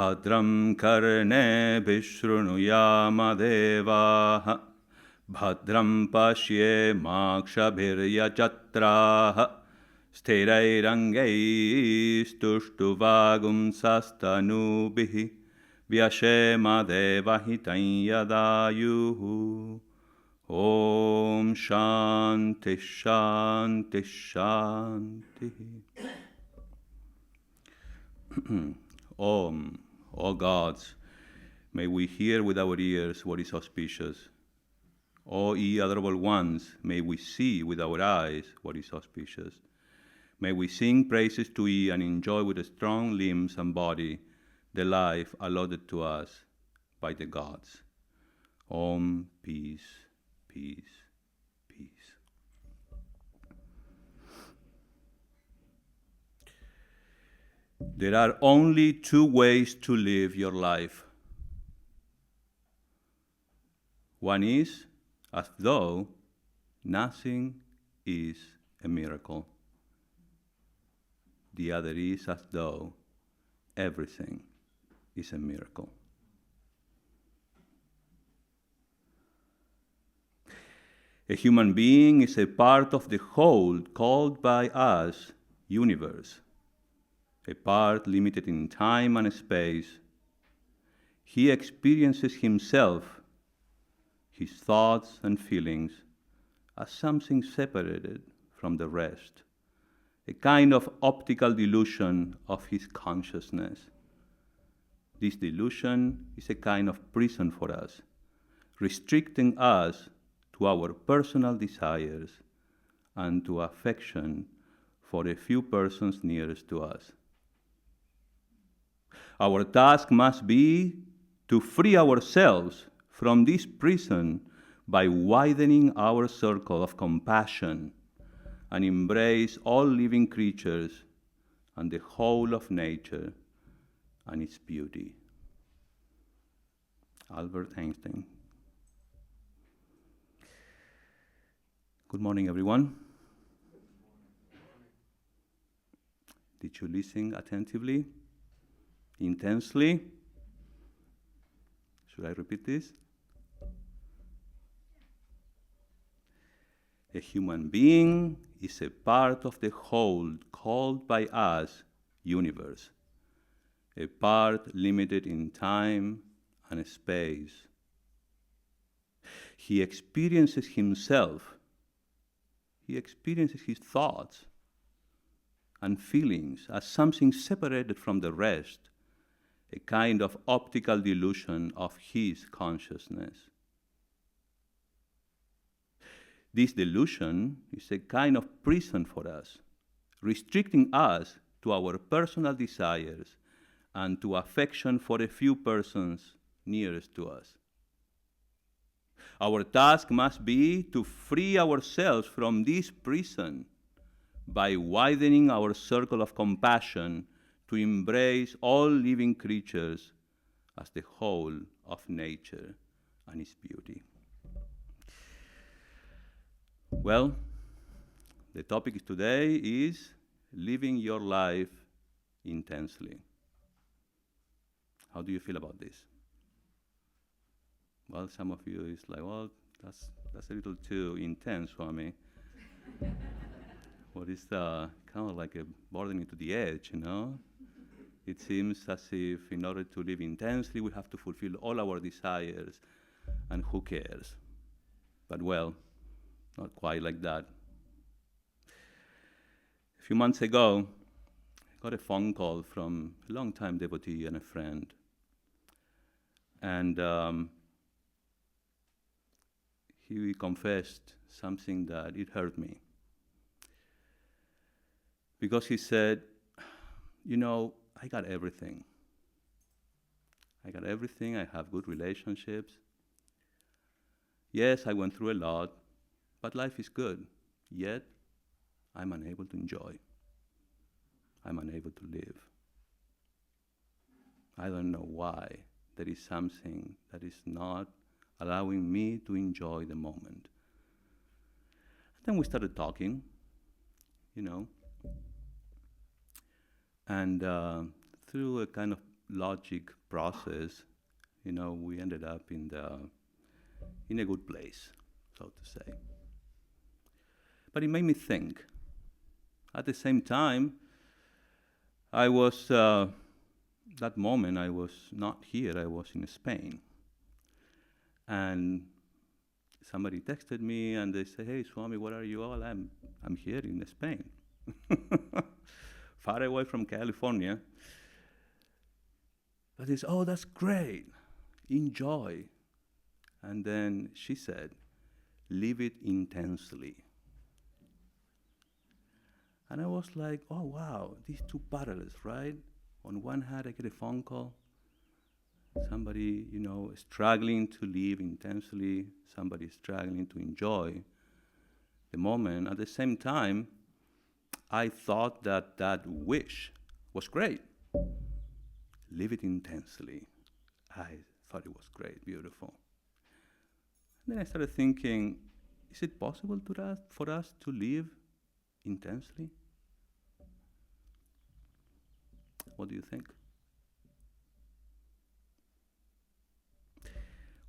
Bhadram karne vishrunuyama devaha Bhadram pashye makshabhirya chatraha Stirairangaistuštuvagum sastanubihi Vyashema devahitam yadayuhu Om Shanti Shanti Shanti Om, O gods, may we hear with our ears what is auspicious. O ye adorable ones, may we see with our eyes what is auspicious. May we sing praises to ye and enjoy with strong limbs and body the life allotted to us by the gods. Om, peace, peace, peace. There are only two ways to live your life. One is as though nothing is a miracle. The other is as though everything is a miracle. A human being is a part of the whole called by us universe, a part limited in time and space. He experiences himself, his thoughts and feelings, as something separated from the rest, a kind of optical delusion of his consciousness. This delusion is a kind of prison for us, restricting us to our personal desires and to affection for a few persons nearest to us. Our task must be to free ourselves from this prison by widening our circle of compassion and embrace all living creatures and the whole of nature and its beauty. Albert Einstein. Good morning, everyone. Did you listen attentively? Intensely? Should I repeat this? A human being is a part of the whole called by us universe, a part limited in time and space. He experiences himself, he experiences his thoughts and feelings as something separated from the rest, a kind of optical delusion of his consciousness. This delusion is a kind of prison for us, restricting us to our personal desires and to affection for a few persons nearest to us. Our task must be to free ourselves from this prison by widening our circle of compassion to embrace all living creatures as the whole of nature and its beauty. Well, the topic today is living your life intensely. How do you feel about this? Well, some of you is like, well, that's a little too intense for me. What is kind of like a bordering to the edge, you know? It seems as if in order to live intensely, we have to fulfill all our desires, and who cares? But well, not quite like that. A few months ago, I got a phone call from a long-time devotee and a friend. And he confessed something that it hurt me. Because he said, you know, I got everything. I got everything. I have good relationships. Yes, I went through a lot, but life is good. Yet, I'm unable to enjoy. I'm unable to live. I don't know why. There is something that is not allowing me to enjoy the moment. Then we started talking, you know, and through a kind of logic process, we ended up in a good place, so to say. But it made me think. At the same time, I was, that moment, I was not here, I was in Spain. And somebody texted me and they said, "Hey, Swami, where are you all?" I'm here in Spain, far away from California. But they said, "Oh, that's great, enjoy." And then she said, "Live it intensely." And I was like, oh, wow, these two parallels, right? On one hand, I get a phone call, somebody, struggling to live intensely, somebody struggling to enjoy the moment. At the same time, I thought that wish was great. Live it intensely. I thought it was great, beautiful. And then I started thinking, is it possible for us to live intensely? What do you think?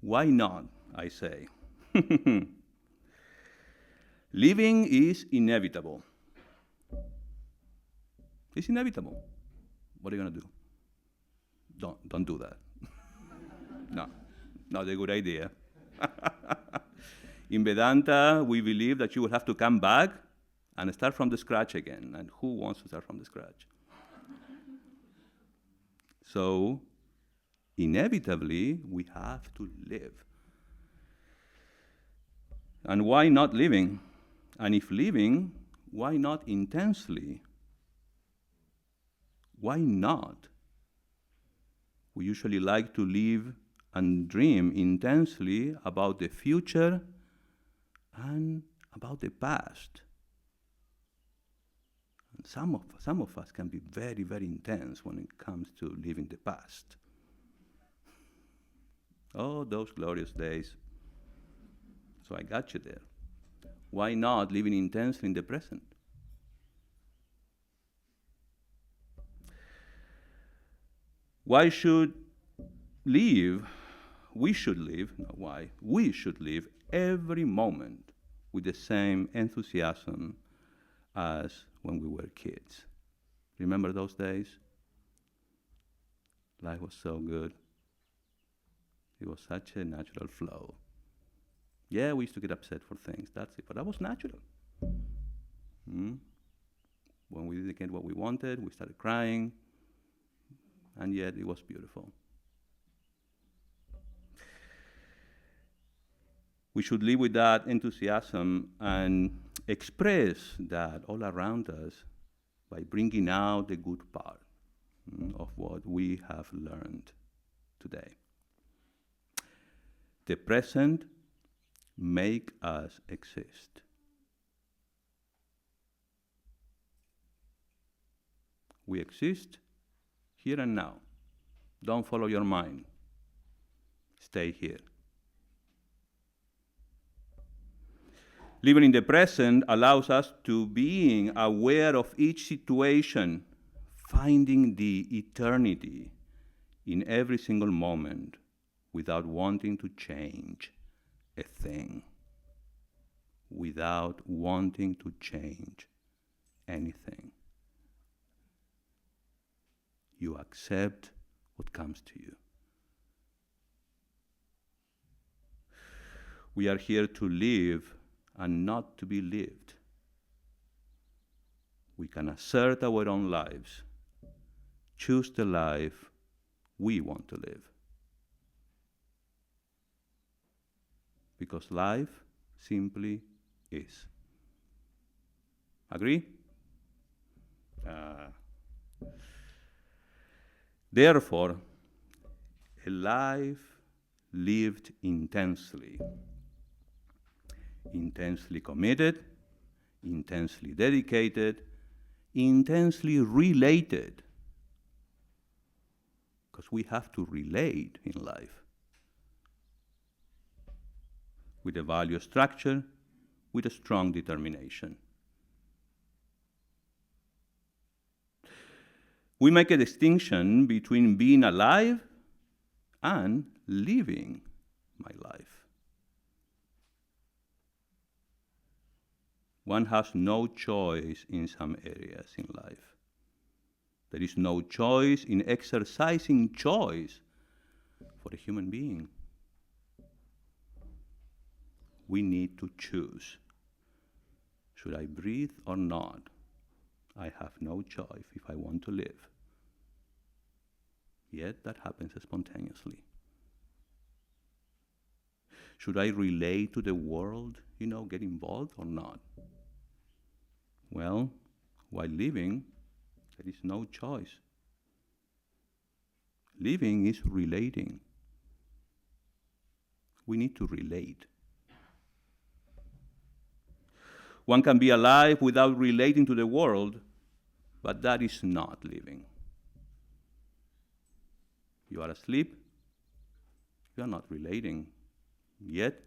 Why not, I say? Living is inevitable. It's inevitable. What are you going to do? Don't do that. No, not a good idea. In Vedanta, we believe that you will have to come back and start from the scratch again. And who wants to start from the scratch? So, inevitably, we have to live. And why not living? And if living, why not intensely? Why not? We usually like to live and dream intensely about the future and about the past. And some of us can be very, very intense when it comes to living the past. Oh, those glorious days. So I got you there. Why not living intensely in the present? We should live every moment with the same enthusiasm as when we were kids. Remember those days? Life was so good. It was such a natural flow. Yeah, we used to get upset for things, that's it, but that was natural. When we didn't get what we wanted, we started crying, and yet it was beautiful. We should live with that enthusiasm and express that all around us by bringing out the good part of what we have learned today. The present make us exist. We exist here and now. Don't follow your mind. Stay here. Living in the present allows us to being aware of each situation, finding the eternity in every single moment without wanting to change a thing, without wanting to change anything. You accept what comes to you. We are here to live and not to be lived. We can assert our own lives, choose the life we want to live. Because life simply is. Agree? Therefore, a life lived intensely, intensely committed, intensely dedicated, intensely related, because we have to relate in life, with a value structure, with a strong determination. We make a distinction between being alive and living my life. One has no choice in some areas in life. There is no choice in exercising choice for a human being. We need to choose. Should I breathe or not? I have no choice if I want to live. Yet that happens spontaneously. Should I relate to the world, get involved or not? Well, while living, there is no choice. Living is relating. We need to relate. One can be alive without relating to the world, but that is not living. You are asleep, you are not relating. Yet,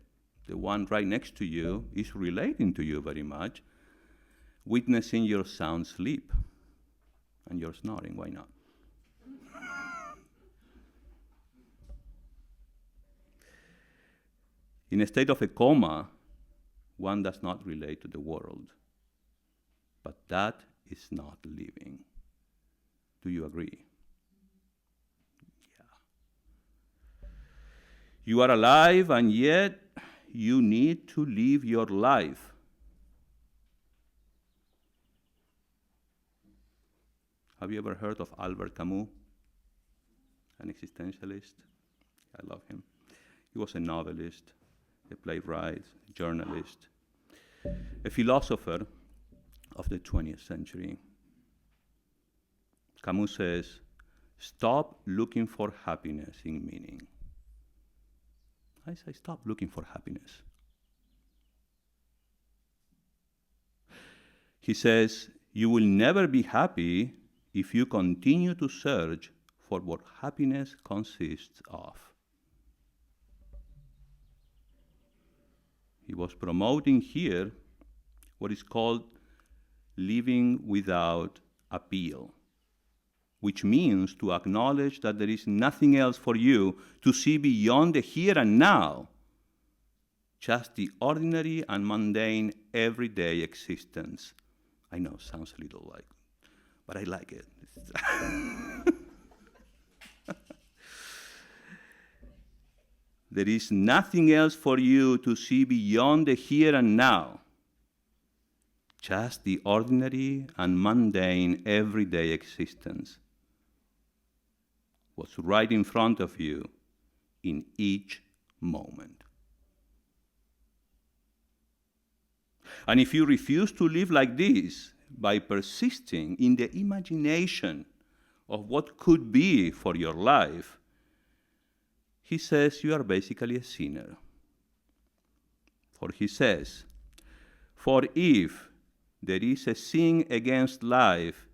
the one right next to you is relating to you very much, witnessing your sound sleep. And you're snoring, why not? In a state of a coma, one does not relate to the world. But that is not living. Do you agree? Yeah. You are alive, and yet you need to live your life. Have you ever heard of Albert Camus, an existentialist? I love him. He was a novelist, a playwright, a journalist, a philosopher of the 20th century. Camus says, stop looking for happiness in meaning. I say, stop looking for happiness. He says, you will never be happy if you continue to search for what happiness consists of. He was promoting here what is called living without appeal, which means to acknowledge that there is nothing else for you to see beyond the here and now, just the ordinary and mundane everyday existence. I know, sounds a little like, but I like it. There is nothing else for you to see beyond the here and now, just the ordinary and mundane everyday existence. What's right in front of you in each moment. And if you refuse to live like this, by persisting in the imagination of what could be for your life, he says you are basically a sinner. For he says, for if there is a sin against life,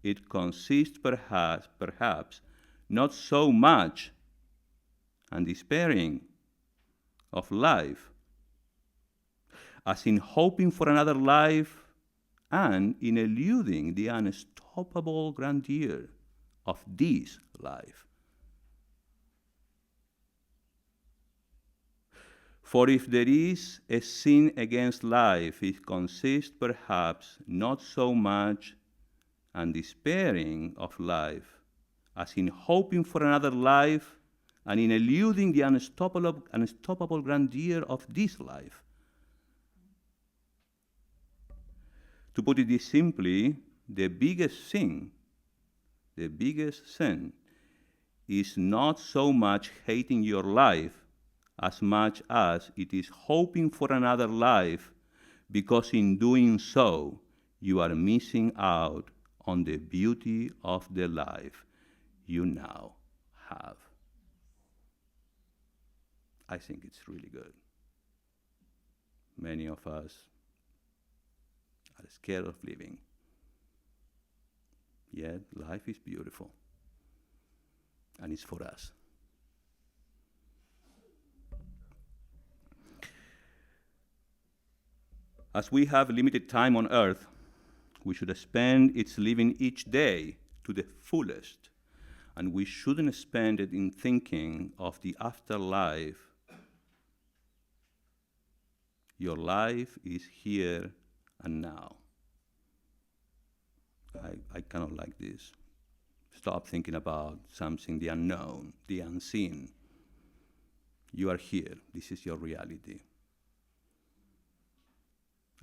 it consists perhaps not so much in despairing of life as in hoping for another life and in eluding the unstoppable grandeur of this life. For if there is a sin against life, it consists perhaps not so much in despairing of life as in hoping for another life and in eluding the unstoppable grandeur of this life. To put it this simply, the biggest sin is not so much hating your life as much as it is hoping for another life, because in doing so, you are missing out on the beauty of the life you now have. I think it's really good. Many of us are scared of living. Yet life is beautiful, and it's for us. As we have limited time on earth, we should spend its living each day to the fullest. And we shouldn't spend it in thinking of the afterlife. Your life is here and now. I cannot like this. Stop thinking about something, the unknown, the unseen. You are here. This is your reality.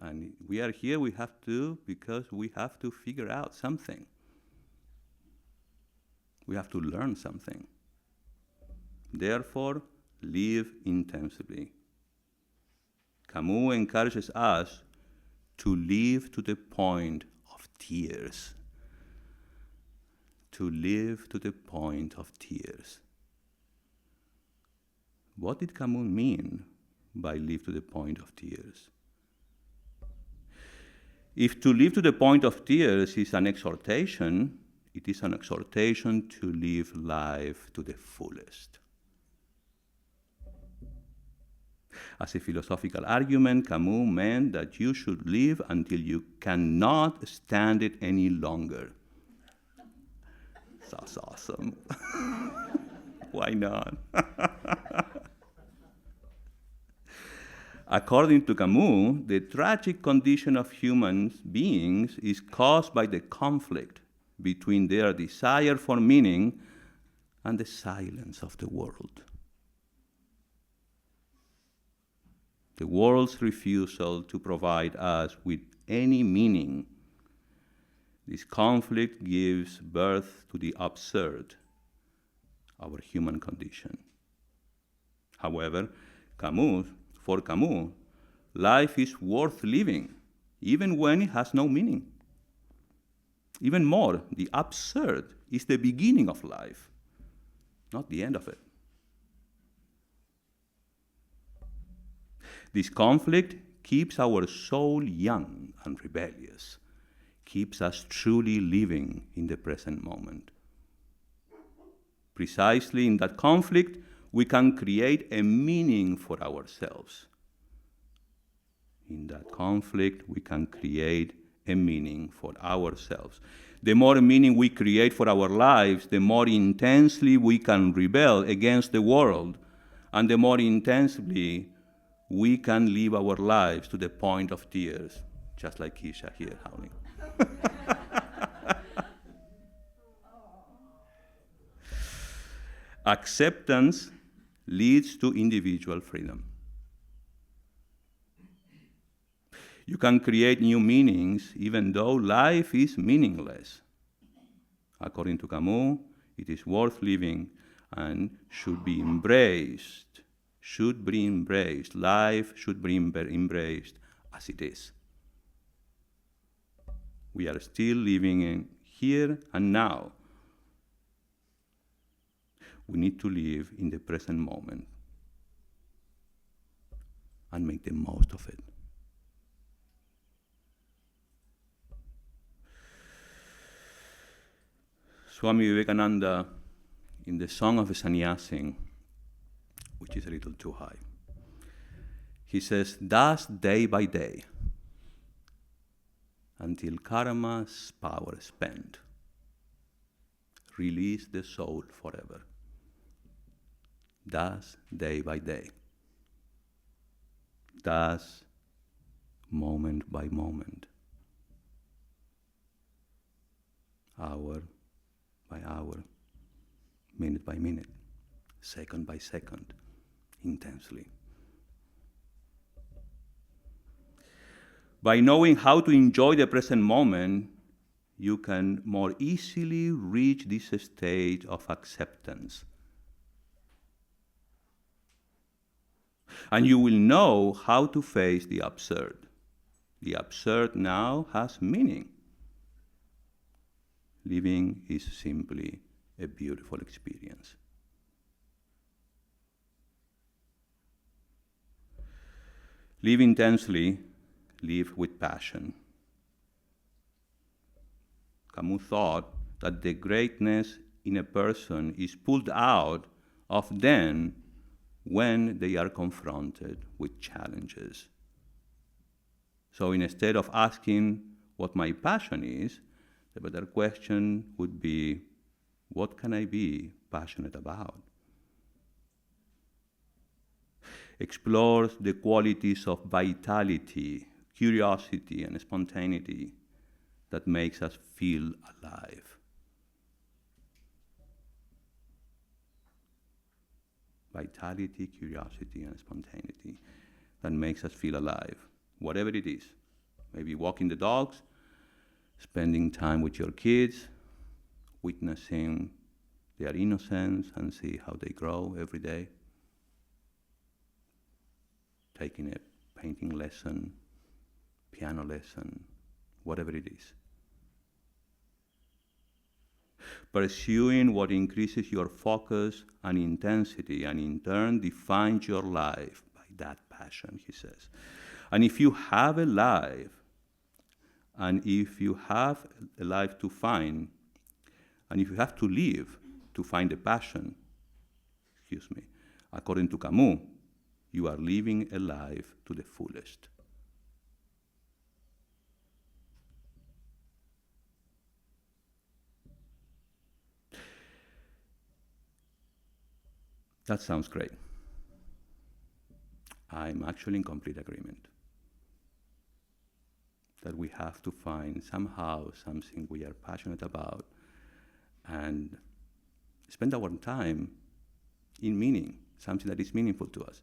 And we are here, because we have to figure out something. We have to learn something. Therefore, live intensively. Camus encourages us to live to the point of tears. To live to the point of tears. What did Camus mean by live to the point of tears? If to live to the point of tears is an exhortation, it is an exhortation to live life to the fullest. As a philosophical argument, Camus meant that you should live until you cannot stand it any longer. That's awesome. Why not? According to Camus, the tragic condition of human beings is caused by the conflict between their desire for meaning and the silence of the world. The world's refusal to provide us with any meaning. This conflict gives birth to the absurd, our human condition. However, for Camus, life is worth living, even when it has no meaning. Even more, the absurd is the beginning of life, not the end of it. This conflict keeps our soul young and rebellious, keeps us truly living in the present moment. Precisely in that conflict, we can create a meaning for ourselves. In that conflict, we can create a meaning for ourselves. The more meaning we create for our lives, the more intensely we can rebel against the world, and the more intensely we can live our lives to the point of tears, just like Keisha here howling. Acceptance leads to individual freedom. You can create new meanings even though life is meaningless. According to Camus, it is worth living and should be embraced. Should be embraced. Life should be embraced as it is. We are still living in here and now. We need to live in the present moment and make the most of it. Swami Dhyanayogananda, in the Song of a Sannyasi, which is a little too high, he says, "Thus day by day, until karma's power spent, release the soul forever. Thus day by day, thus moment by moment, hour by hour, minute by minute, second by second, intensely." By knowing how to enjoy the present moment, you can more easily reach this state of acceptance. And you will know how to face the absurd. The absurd now has meaning. Living is simply a beautiful experience. Live intensely, live with passion. Camus thought that the greatness in a person is pulled out of them when they are confronted with challenges. So instead of asking what my passion is, The better question would be, what can I be passionate about? Explores the qualities of vitality, curiosity, and spontaneity that makes us feel alive. Vitality, curiosity, and spontaneity that makes us feel alive, whatever it is. Maybe walking the dogs, spending time with your kids, witnessing their innocence and see how they grow every day, taking a painting lesson, piano lesson, whatever it is. Pursuing what increases your focus and intensity and in turn defines your life by that passion, he says. And if you have a life, and if you have a life to find, and if you have to live to find a passion, according to Camus, you are living a life to the fullest. That sounds great. I'm actually in complete agreement that we have to find somehow something we are passionate about and spend our time in meaning, something that is meaningful to us.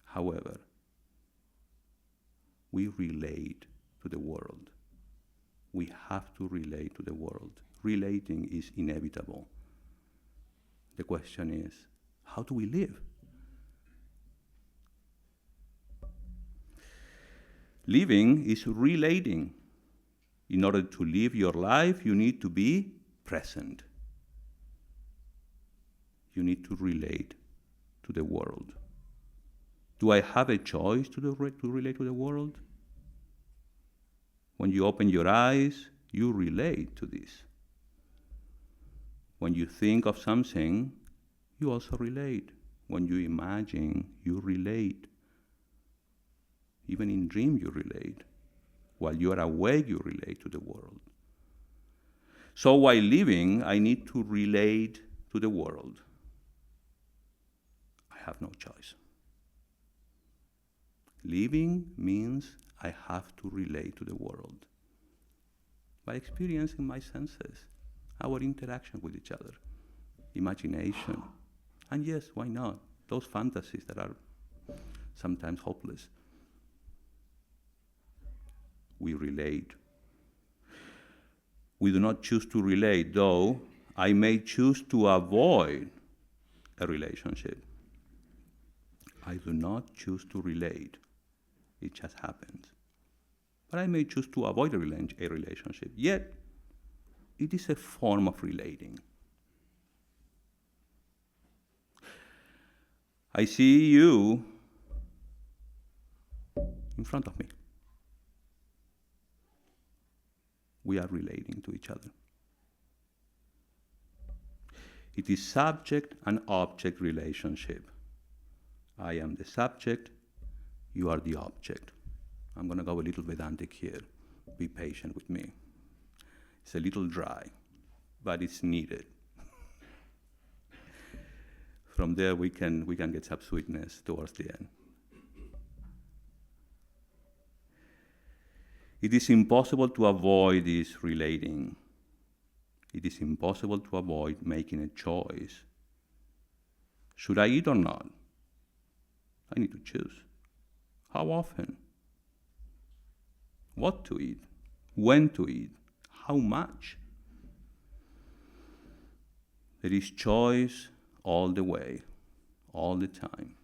However, we relate to the world. We have to relate to the world. Relating is inevitable. The question is, how do we live? Living is relating. In order to live your life, you need to be present. You need to relate to the world. Do I have a choice to relate to the world? When you open your eyes, you relate to this. When you think of something, you also relate. When you imagine, you relate. Even in dream, you relate. While you are awake, you relate to the world. So while living, I need to relate to the world. I have no choice. Living means I have to relate to the world by experiencing my senses, our interaction with each other, imagination, and yes, why not, those fantasies that are sometimes hopeless. We relate. We do not choose to relate, though I may choose to avoid a relationship. I do not choose to relate. It just happens. But I may choose to avoid a relationship. Yet, it is a form of relating. I see you in front of me. We are relating to each other. It is subject and object relationship. I am the subject, you are the object. I'm going to go a little Vedantic here. Be patient with me. It's a little dry, but it's needed. From there, we can get some sweetness towards the end. It is impossible to avoid this relating. It is impossible to avoid making a choice. Should I eat or not? I need to choose. How often? What to eat? When to eat? How much? There is choice all the way, all the time.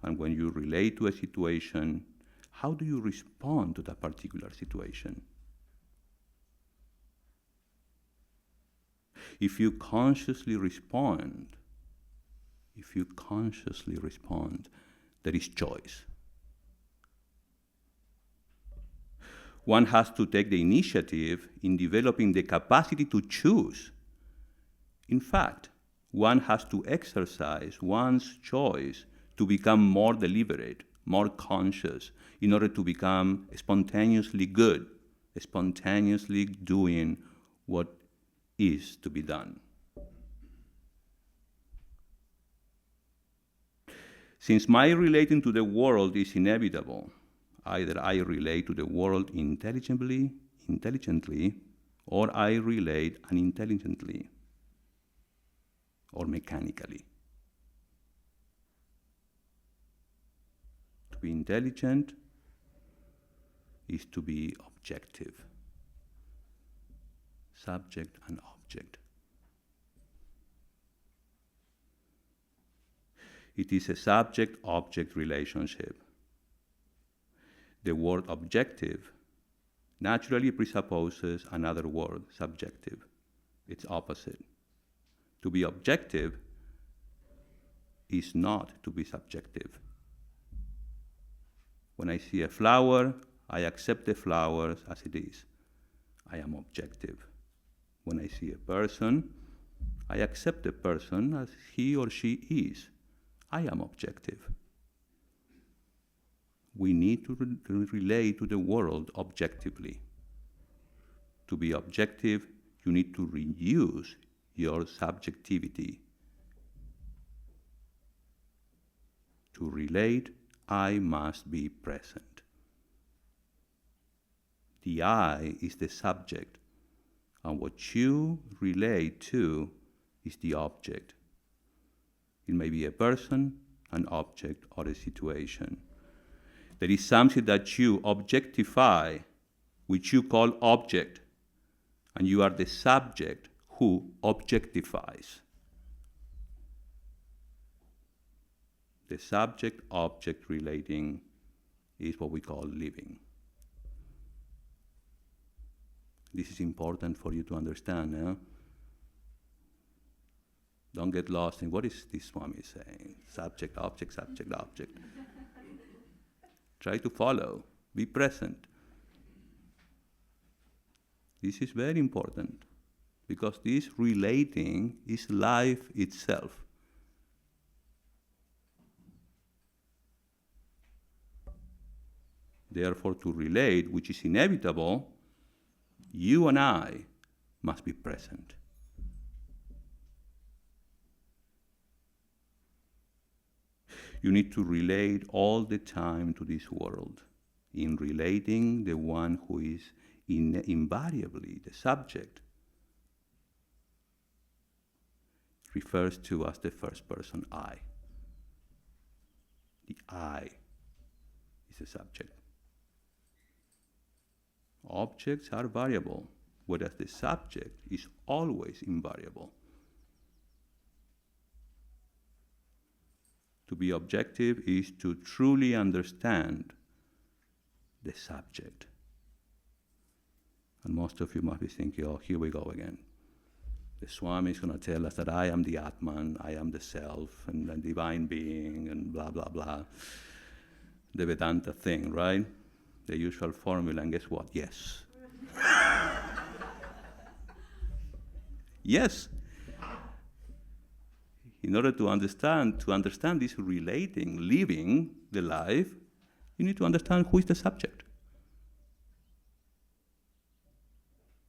And when you relate to a situation, how do you respond to that particular situation? If you consciously respond, there is choice. One has to take the initiative in developing the capacity to choose. In fact, one has to exercise one's choice to become more deliberate, more conscious, in order to become spontaneously good spontaneously doing what is to be done. Since my relating to the world is inevitable, either I relate to the world intelligently, or I relate unintelligently or mechanically. To be intelligent is to be objective, subject and object. It is a subject-object relationship. The word objective naturally presupposes another word, subjective. It's opposite. To be objective is not to be subjective. When I see a flower, I accept the flower as it is. I am objective. When I see a person, I accept the person as he or she is. I am objective. We need to relate to the world objectively. To be objective, you need to reduce your subjectivity. To relate, I must be present. The I is the subject, and what you relate to is the object. It may be a person, an object, or a situation. There is something that you objectify, which you call object, and you are the subject who objectifies. The subject-object relating is what we call living. This is important for you to understand. Don't get lost in what is this Swami saying? Subject, object, subject, object. Try to follow. Be present. This is very important because this relating is life itself. Therefore, to relate, which is inevitable, you and I must be present. You need to relate all the time to this world. In relating, the one who is invariably the subject refers to as the first person I. The I is the subject. Objects are variable, whereas the subject is always invariable. To be objective is to truly understand the subject. And most of you must be thinking, oh, here we go again. The Swami is going to tell us that I am the Atman, I am the self, and the divine being, and blah, blah, blah. The Vedanta thing, right? The usual formula, and guess what? Yes. Yes. In order to understand this relating, living the life, you need to understand who is the subject.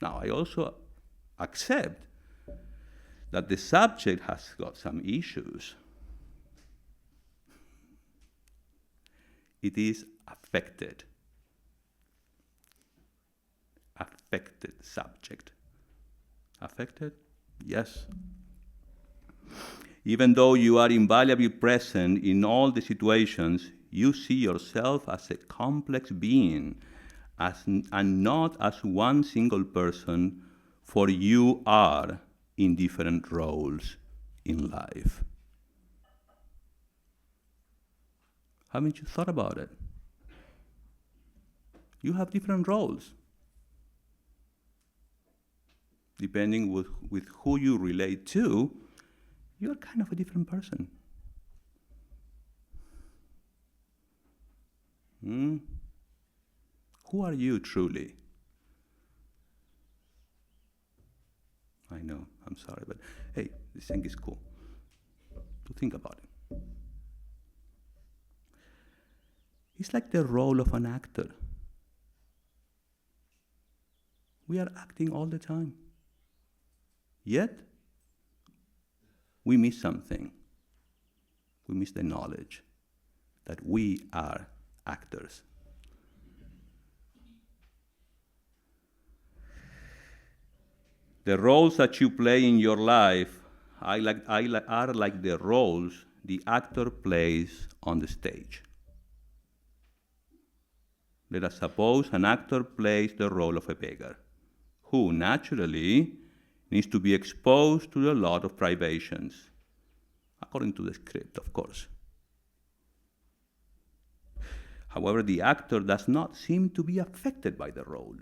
Now, I also accept that the subject has got some issues. It is affected. Affected subject. Affected? Yes. Even though you are invaluably present in all the situations, you see yourself as a complex being, and not as one single person, for you are in different roles in life. Haven't you thought about it? You have different roles. Depending with who you relate to, you're kind of a different person. Who are you truly? I know, I'm sorry, but hey, this thing is cool. To think about it. It's like the role of an actor. We are acting all the time. Yet, we miss something. We miss the knowledge that we are actors. The roles that you play in your life are like the roles the actor plays on the stage. Let us suppose an actor plays the role of a beggar, who naturally needs to be exposed to a lot of privations, according to the script, of course. However, the actor does not seem to be affected by the role.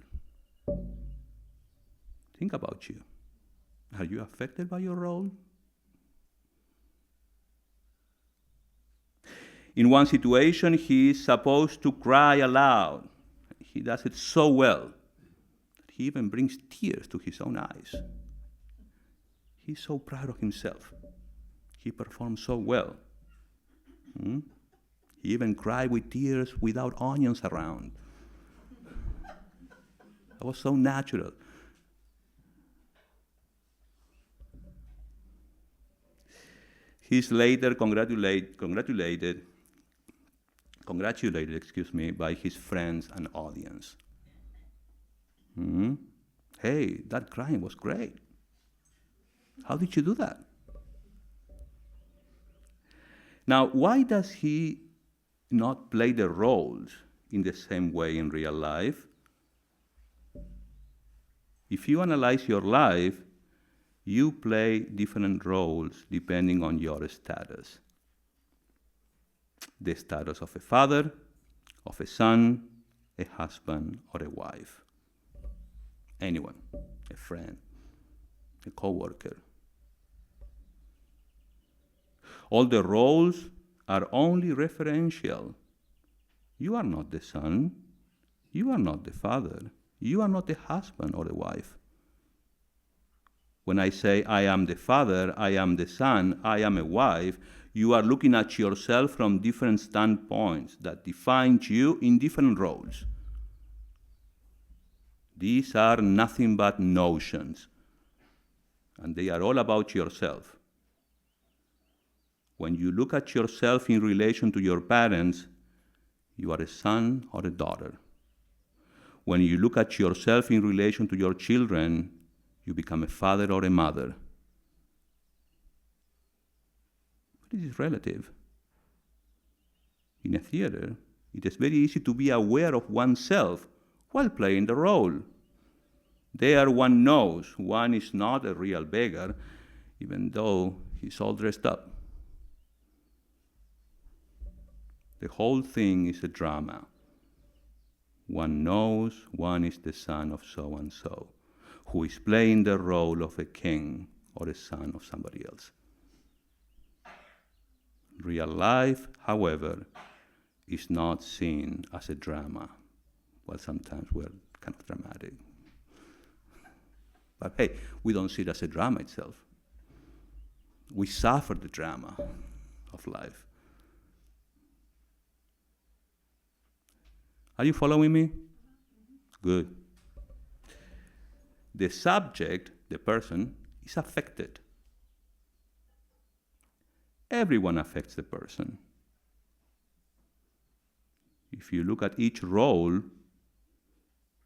Think about you. Are you affected by your role? In one situation, he is supposed to cry aloud. He does it so well. He even brings tears to his own eyes. He's so proud of himself. He performs so well. He even cried with tears without onions around. That was so natural. He's later congratulated by his friends and audience. Hey, that crying was great. How did you do that? Now, why does he not play the roles in the same way in real life? If you analyze your life, you play different roles depending on your status. The status of a father, of a son, a husband, or a wife. Anyone, a friend, a co-worker. All the roles are only referential. You are not the son. You are not the father. You are not the husband or the wife. When I say I am the father, I am the son, I am a wife, you are looking at yourself from different standpoints that define you in different roles. These are nothing but notions, and they are all about yourself. When you look at yourself in relation to your parents, you are a son or a daughter. When you look at yourself in relation to your children, you become a father or a mother. But it is relative. In a theater, it is very easy to be aware of oneself while playing the role. There one knows one is not a real beggar, even though he's all dressed up. The whole thing is a drama. One knows one is the son of so-and-so, who is playing the role of a king or a son of somebody else. Real life, however, is not seen as a drama. Well, sometimes we're kind of dramatic. But hey, we don't see it as a drama itself. We suffer the drama of life. Are you following me? Good. The subject, the person, is affected. Everyone affects the person. If you look at each role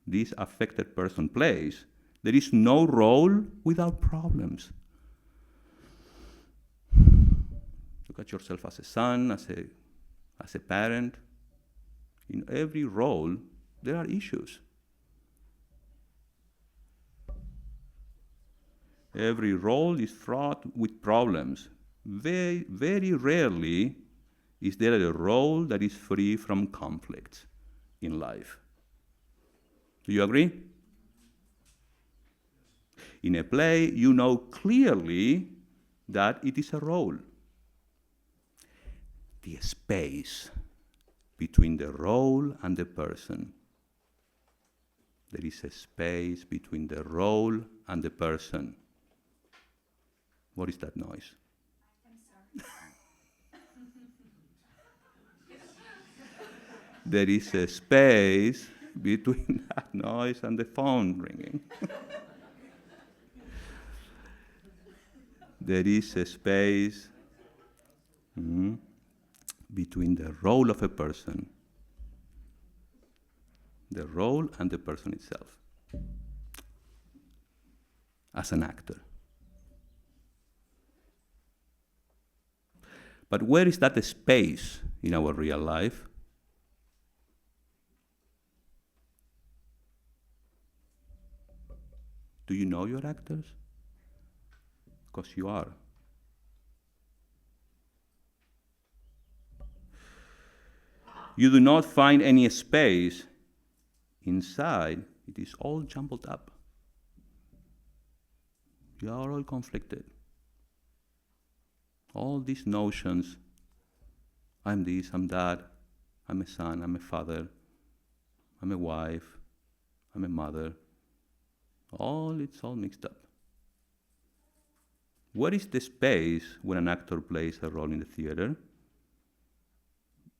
this affected person plays, there is no role without problems. Look at yourself as a son, as a parent. In every role, there are issues. Every role is fraught with problems. Very, very rarely is there a role that is free from conflicts in life. Do you agree? In a play, you know clearly that it is a role. The space between the role and the person. There is a space between the role and the person. What is that noise? I'm sorry. There is a space between that noise and the phone ringing. There is a space between the role of a person, the role and the person itself, as an actor. But where is that space in our real life? Do you know your actors? Because you are. You do not find any space inside. It is all jumbled up. You are all conflicted. All these notions, I'm this, I'm that, I'm a son, I'm a father, I'm a wife, I'm a mother. It's all mixed up. What is the space when an actor plays a role in the theater?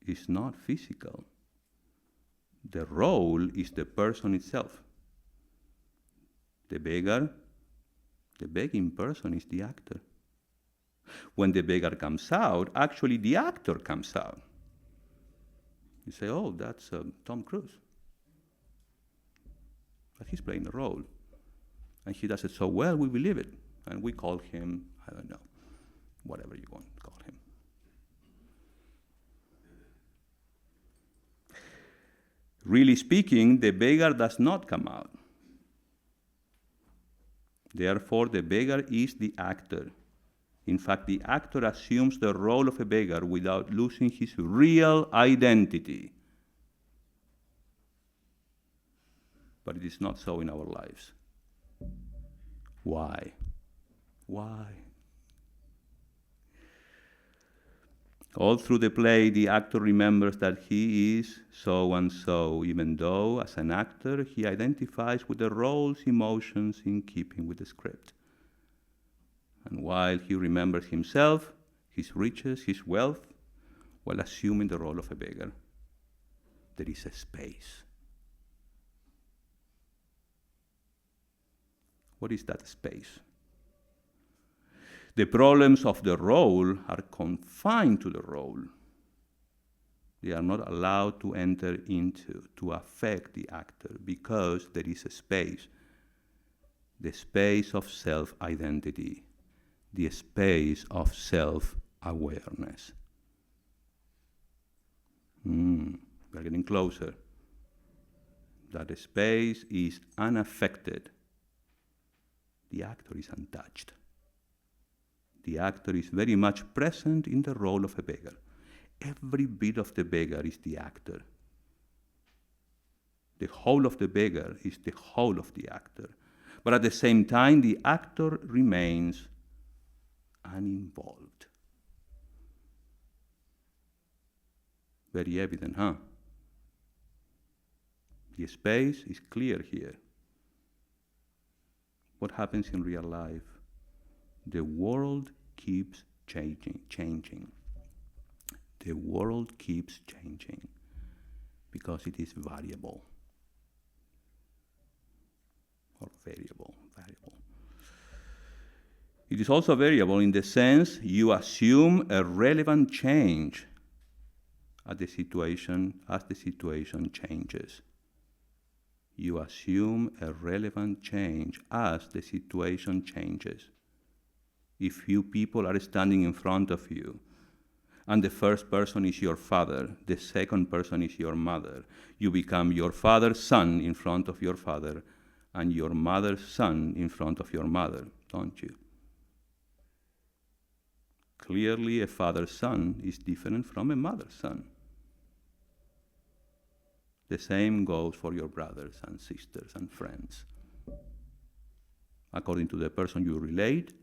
It's not physical. The role is the person itself. The begging person is the actor. When the beggar comes out, actually the actor comes out. You say, oh, that's Tom Cruise. But he's playing the role. And he does it so well, we believe it. And we call him, I don't know, whatever you want to call him. Really speaking, the beggar does not come out. Therefore, the beggar is the actor. In fact, the actor assumes the role of a beggar without losing his real identity. But it is not so in our lives. Why? Why? All through the play, the actor remembers that he is so and so, even though, as an actor, he identifies with the role's emotions in keeping with the script. And while he remembers himself, his riches, his wealth, while assuming the role of a beggar, there is a space. What is that space? The problems of the role are confined to the role. They are not allowed to enter into, to affect the actor, because there is a space, the space of self-identity, the space of self-awareness. We're getting closer. That space is unaffected. The actor is untouched. The actor is very much present in the role of a beggar. Every bit of the beggar is the actor. The whole of the beggar is the whole of the actor. But at the same time, the actor remains uninvolved. Very evident, huh? The space is clear here. What happens in real life? The world keeps changing. The world keeps changing because it is variable. Or variable. It is also variable in the sense you assume a relevant change as the situation changes. You assume a relevant change as the situation changes. If few people are standing in front of you, and the first person is your father, the second person is your mother, you become your father's son in front of your father, and your mother's son in front of your mother, don't you? Clearly, a father's son is different from a mother's son. The same goes for your brothers and sisters and friends. According to the person you relate,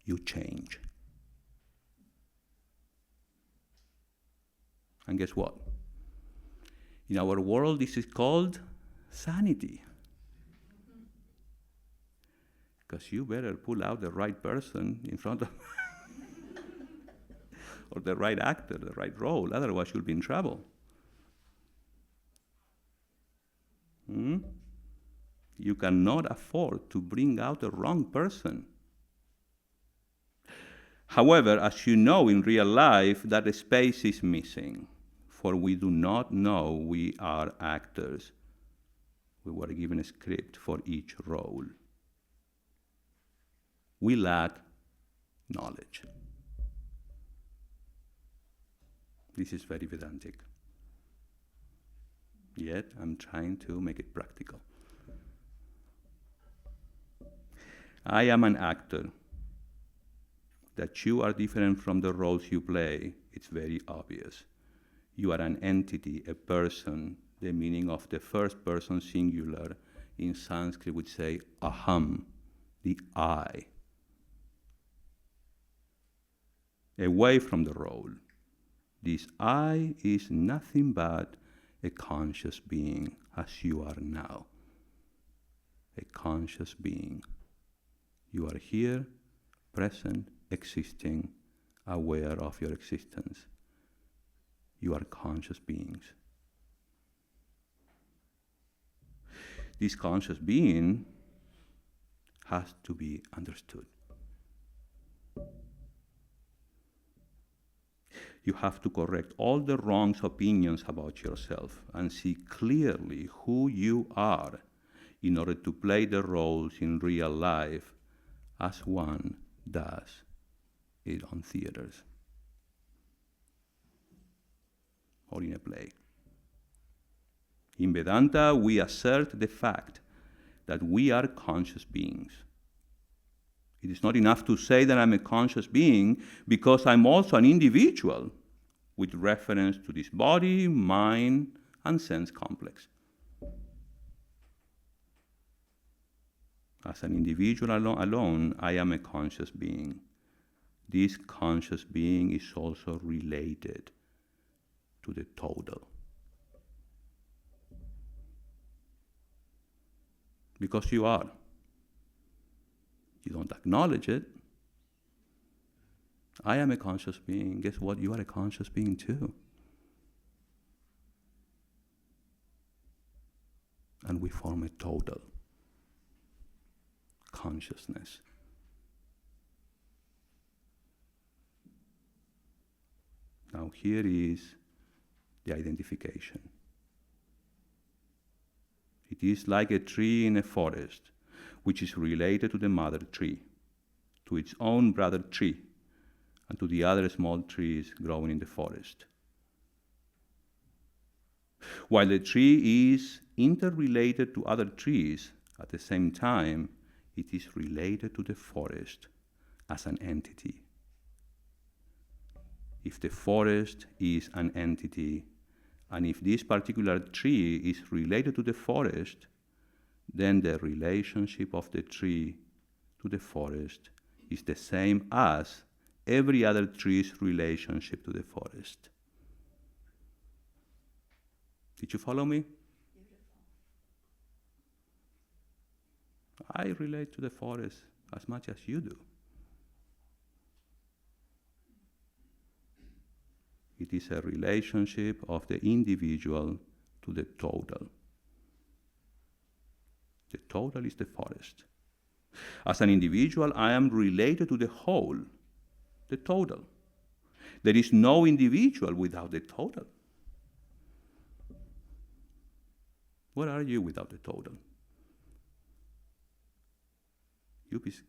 you change. And guess what? In our world, this is called sanity. Because you better pull out the right person in front of or the right actor, the right role, otherwise you'll be in trouble. Hmm? You cannot afford to bring out the wrong person. However, as you know, in real life, that space is missing, for we do not know we are actors. We were given a script for each role. We lack knowledge. This is very Vedantic. Yet, I'm trying to make it practical. I am an actor. That you are different from the roles you play, it's very obvious. You are an entity, a person. The meaning of the first person singular in Sanskrit would say aham, the I. Away from the role. This I is nothing but a conscious being, as you are now. A conscious being. You are here, present, existing, aware of your existence. You are conscious beings. This conscious being has to be understood. You have to correct all the wrong opinions about yourself and see clearly who you are in order to play the roles in real life as one does it on theaters or in a play. In Vedanta, we assert the fact that we are conscious beings. It is not enough to say that I'm a conscious being, because I'm also an individual with reference to this body, mind, and sense complex. As an individual alone, I am a conscious being. This conscious being is also related to the total. Because you are. You don't acknowledge it. I am a conscious being. Guess what? You are a conscious being too. And we form a total consciousness. Now here is the identification. It is like a tree in a forest, which is related to the mother tree, to its own brother tree, and to the other small trees growing in the forest. While the tree is interrelated to other trees, at the same time, it is related to the forest as an entity. If the forest is an entity, and if this particular tree is related to the forest, then the relationship of the tree to the forest is the same as every other tree's relationship to the forest. Did you follow me? I relate to the forest as much as you do. It is a relationship of the individual to the total. The total is the forest. As an individual, I am related to the whole, the total. There is no individual without the total. What are you without the total?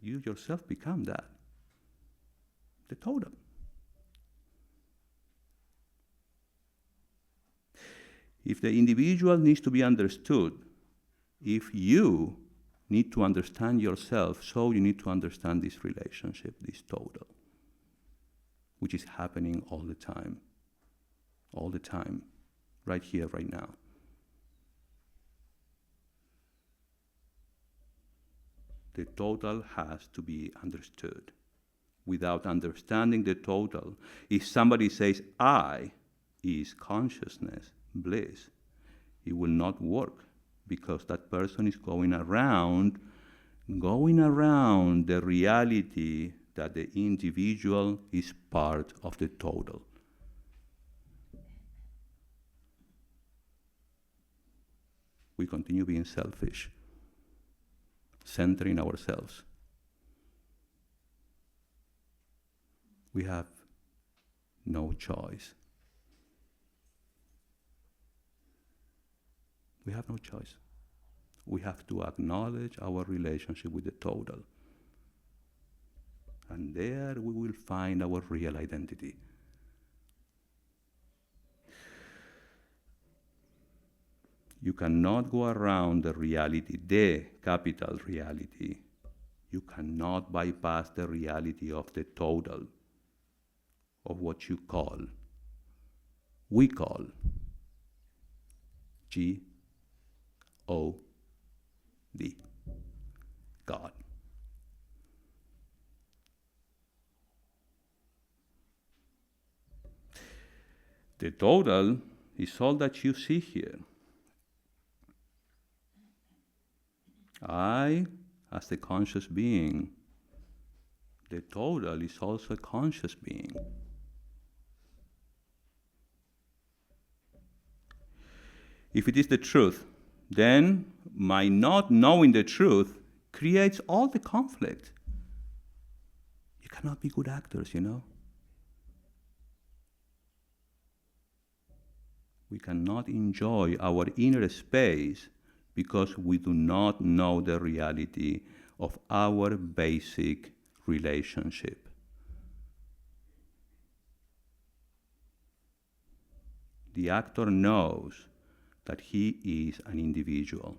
You yourself become that, the total. If the individual needs to be understood, if you need to understand yourself, so you need to understand this relationship, this total, which is happening all the time, right here, right now. The total has to be understood. Without understanding the total, if somebody says, I is consciousness, bliss, it will not work, because that person is going around the reality that the individual is part of the total. we continue being selfish, centering ourselves. We have no choice. We have no choice. We have to acknowledge our relationship with the total. And there we will find our real identity. You cannot go around the reality, the capital reality. You cannot bypass the reality of the total, of what you call, we call, G-O-D, God. The total is all that you see here. I, as the conscious being, the total is also a conscious being. If it is the truth, then my not knowing the truth creates all the conflict. You cannot be good actors, you know. We cannot enjoy our inner space because we do not know the reality of our basic relationship. The actor knows that he is an individual.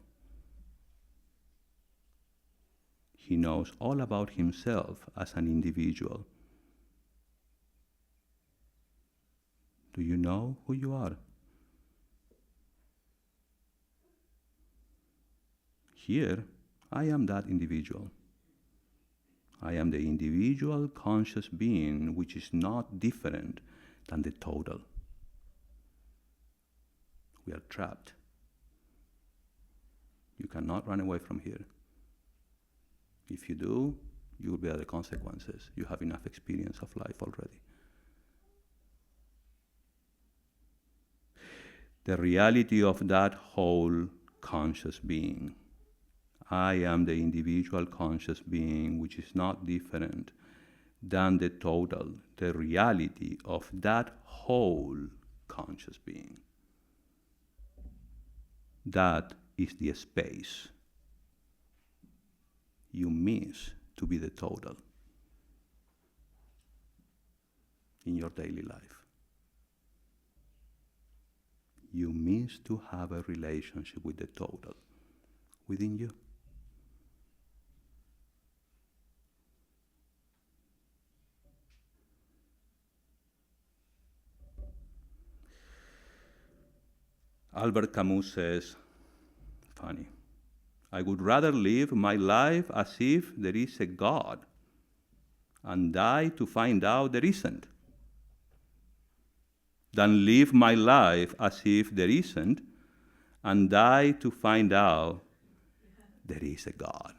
He knows all about himself as an individual. Do you know who you are? Here, I am that individual. I am the individual conscious being which is not different than the total. We are trapped. You cannot run away from here. If you do, you will bear the consequences. You have enough experience of life already. The reality of that whole conscious being. I am the individual conscious being which is not different than the total, the reality of that whole conscious being. That is the space you miss to be the total in your daily life. You miss to have a relationship with the total within you. Albert Camus says, funny, I would rather live my life as if there is a God and die to find out there isn't, than live my life as if there isn't and die to find out there is a God.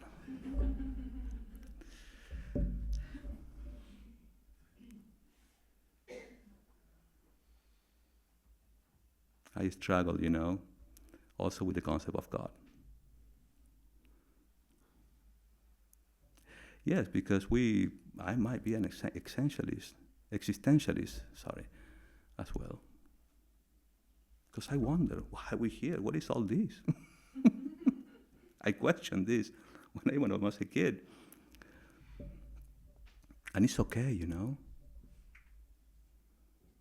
I struggle, you know, also with the concept of God. Yes, because I might be an existentialist, as well. Because I wonder, why are we here? What is all this? I questioned this when I was a kid. And it's okay, you know.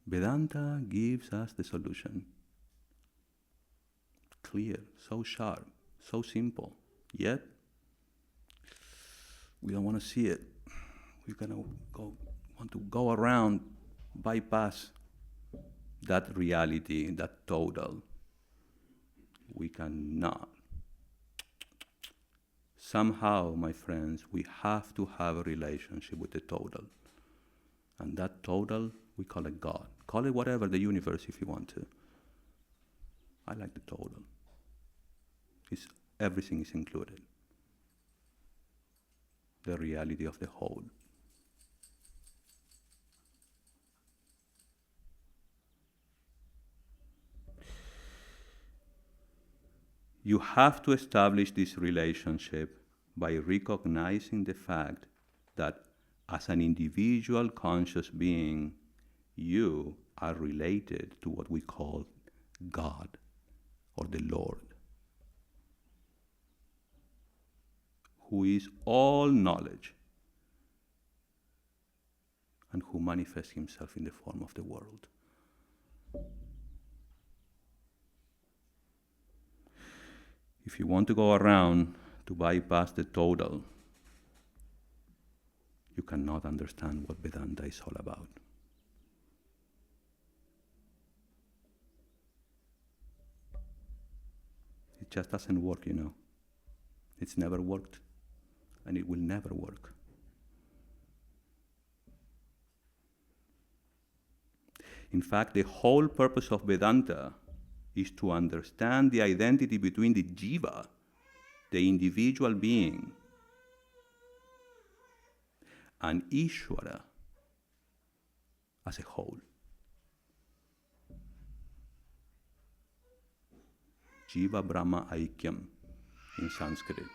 Vedanta gives us the solution. Clear, so sharp, so simple. Yet, we don't want to see it. We're gonna want to go around, bypass that reality, that total. We cannot. Somehow, my friends, we have to have a relationship with the total. And that total, we call it God. Call it whatever, the universe if you want to. I like the total. Everything is included. The reality of the whole. You have to establish this relationship by recognizing the fact that as an individual conscious being, you are related to what we call God or the Lord, who is all knowledge and who manifests himself in the form of the world. If you want to go around to bypass the total, you cannot understand what Vedanta is all about. It just doesn't work, It's never worked, and it will never work. In fact, the whole purpose of Vedanta is to understand the identity between the jiva, the individual being, and Ishvara as a whole. Jiva Brahma Aikyam in Sanskrit.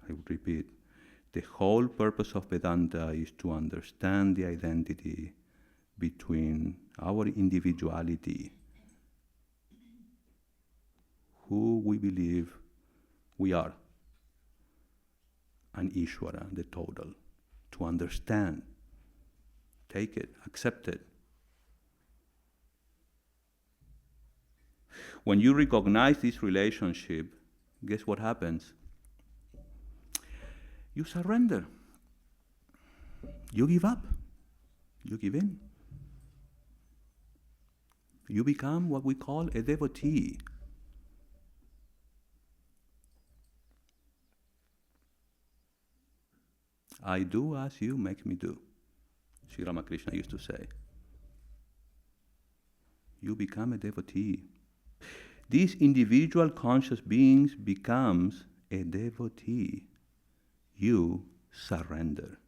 I would repeat, the whole purpose of Vedanta is to understand the identity between our individuality, who we believe we are, and Ishvara, the total. To understand, take it, accept it. When you recognize this relationship, guess what happens? You surrender. You give up. You give in. You become what we call a devotee. I do as you make me do, Sri Ramakrishna used to say. You become a devotee. This individual conscious being becomes a devotee. You surrender.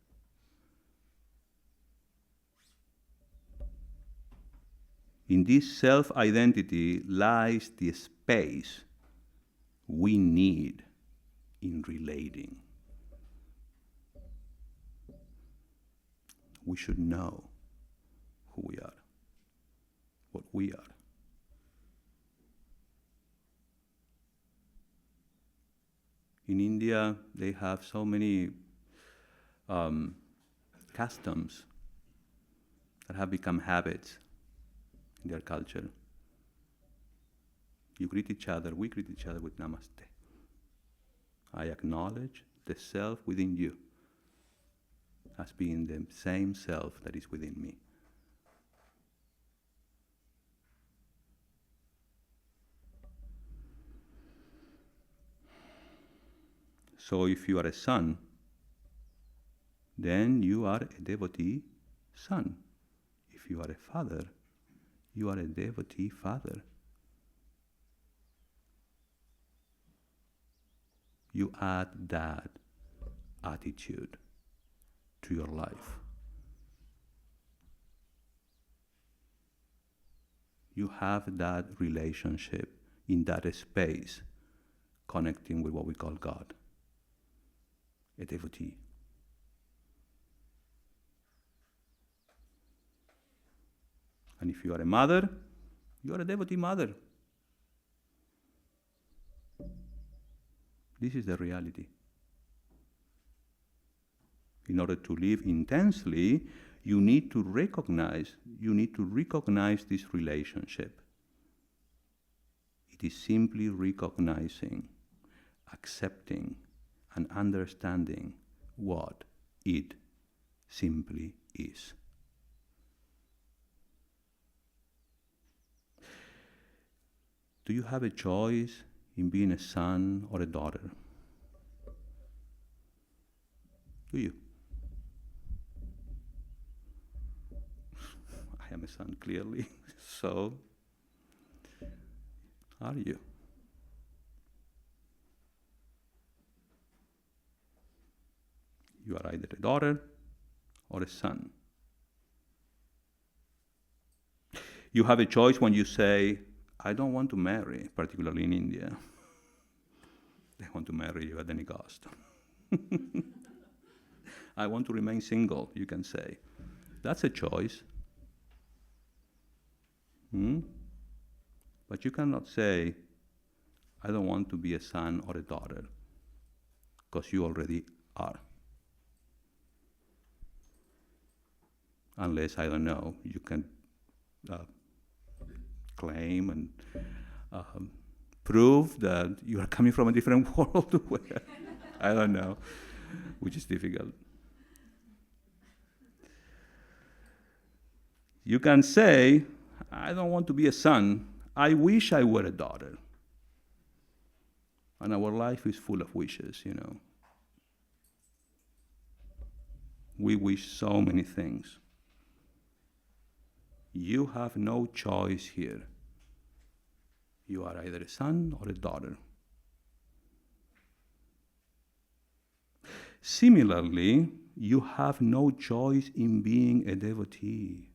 In this self-identity lies the space we need in relating. We should know who we are, what we are. In India, they have so many customs that have become habits in their culture. You greet each other, we greet each other with namaste. I acknowledge the self within you as being the same self that is within me. So if you are a son, then you are a devotee son. If you are a father, you are a devotee father. You add that attitude to your life. You have that relationship in that space, connecting with what we call God, a devotee. And if you are a mother, you are a devotee mother. This is the reality. In order to live intensely, you need to recognize this relationship. It is simply recognizing, accepting, and understanding what it simply is. Do you have a choice in being a son or a daughter? Do you? I am a son, clearly. So, are you? You are either a daughter or a son. You have a choice when you say, I don't want to marry, particularly in India. They want to marry you at any cost. I want to remain single, you can say. That's a choice. But you cannot say, I don't want to be a son or a daughter, because you already are. Unless, I don't know, you can claim and prove that you are coming from a different world where, I don't know, which is difficult. You can say, I don't want to be a son. I wish I were a daughter. And our life is full of wishes, you know. We wish so many things. You have no choice here. You are either a son or a daughter. Similarly, you have no choice in being a devotee,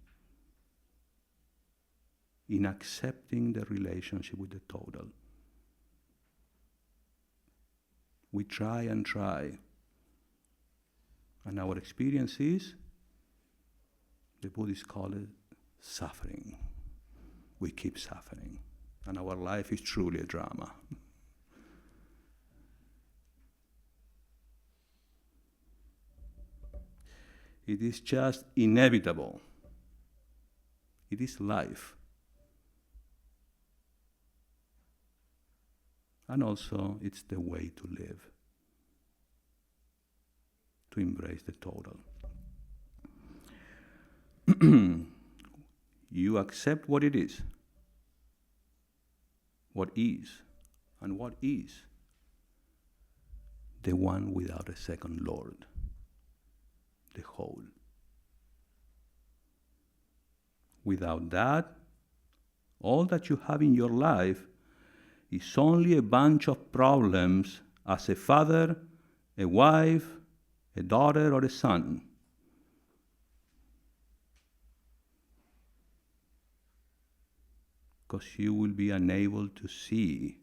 in accepting the relationship with the total. We try and try. And our experience is, the Buddhists call it suffering. We keep suffering. And our life is truly a drama. It is just inevitable. It is life. And also, it's the way to live, to embrace the total. You accept what it is, what is, and what is the one without a second Lord, the whole. Without that, all that you have in your life is only a bunch of problems as a father, a wife, a daughter, or a son. Because you will be unable to see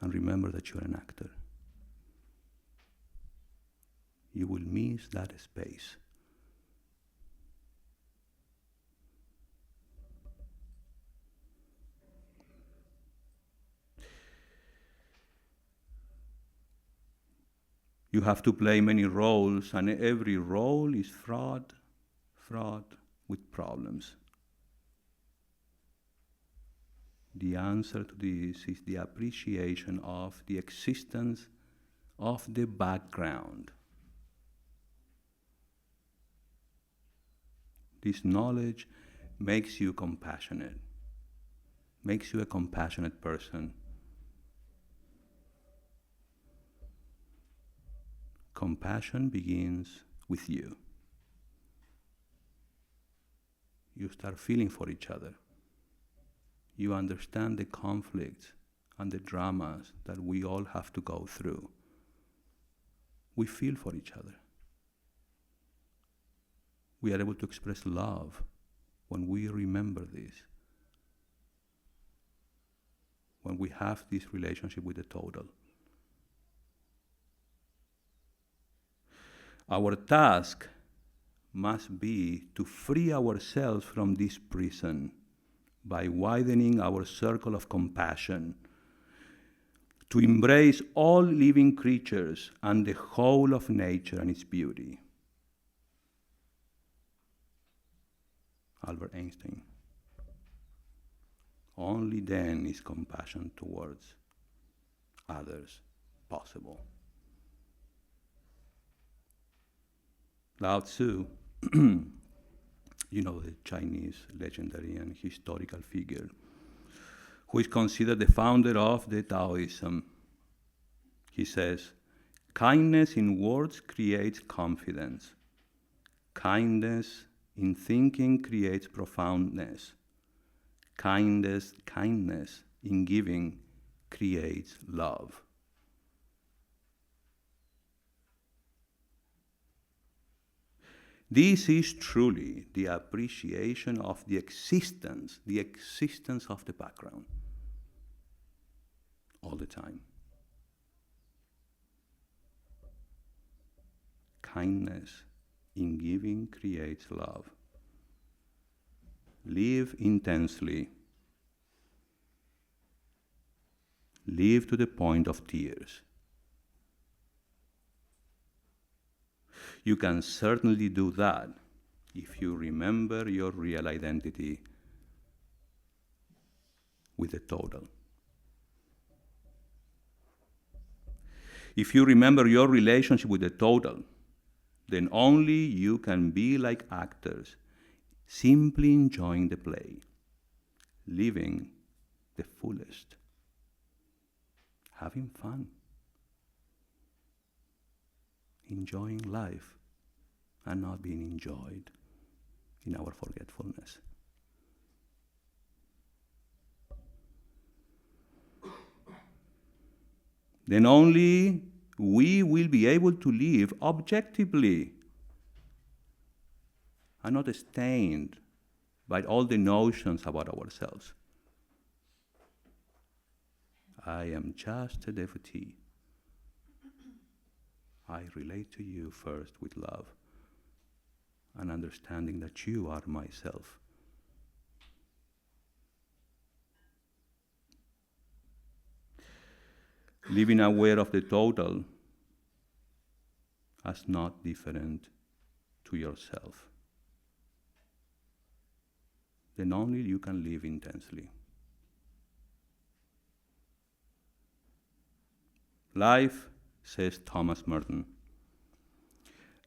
and remember that you're an actor. You will miss that space. You have to play many roles, and every role is fraught with problems. The answer to this is the appreciation of the existence of the background. This knowledge makes you compassionate, makes you a compassionate person. Compassion begins with you. You start feeling for each other. You understand the conflicts and the dramas that we all have to go through. We feel for each other. We are able to express love when we remember this. When we have this relationship with the total. Our task must be to free ourselves from this prison by widening our circle of compassion, to embrace all living creatures and the whole of nature and its beauty. Albert Einstein. Only then is compassion towards others possible. Lao Tzu, you know, the Chinese legendary and historical figure, who is considered the founder of the Taoism. He says, kindness in words creates confidence. Kindness in thinking creates profoundness. Kindness in giving creates love. This is truly the appreciation of the existence of the background, all the time. Kindness in giving creates love. Live intensely. Live to the point of tears. You can certainly do that if you remember your real identity with the total. If you remember your relationship with the total, then only you can be like actors, simply enjoying the play, living the fullest, having fun, enjoying life, and not being enjoyed in our forgetfulness. Then only we will be able to live objectively and not stained by all the notions about ourselves. I am just a devotee. I relate to you first with love and understanding that you are myself. Living aware of the total as not different to yourself. Then only you can live intensely. Life, says Thomas Merton,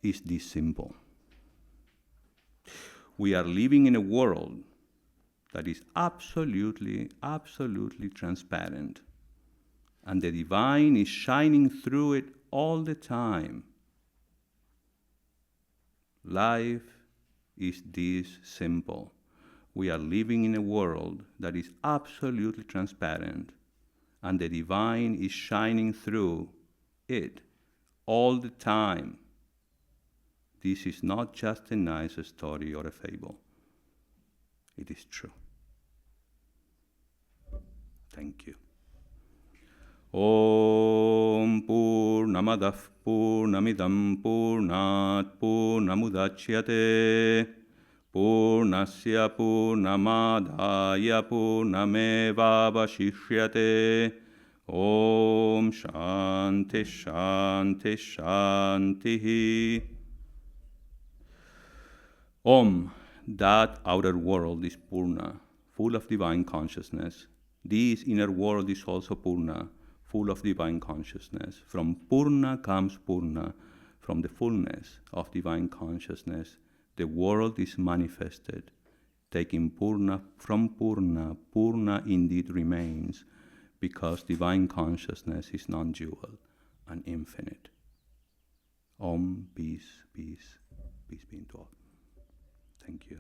is this simple. We are living in a world that is absolutely, absolutely transparent, and the divine is shining through it all the time. Life is this simple. We are living in a world that is absolutely transparent, and the divine is shining through it all the time. This is not just a nice story or a fable. It is true. Thank you. Om Purnamadah Purnamidam Purnat Purnamudachyate Purnasya Purnamadaya Purnamevavashishyate. Om Shanti Shanti Shanti. Om, that outer world is Purna, full of divine consciousness. This inner world is also Purna, full of divine consciousness. From Purna comes Purna. From the fullness of divine consciousness, the world is manifested. Taking Purna from Purna, Purna indeed remains, because divine consciousness is non-dual and infinite. Om, peace, peace, peace be to all. Thank you.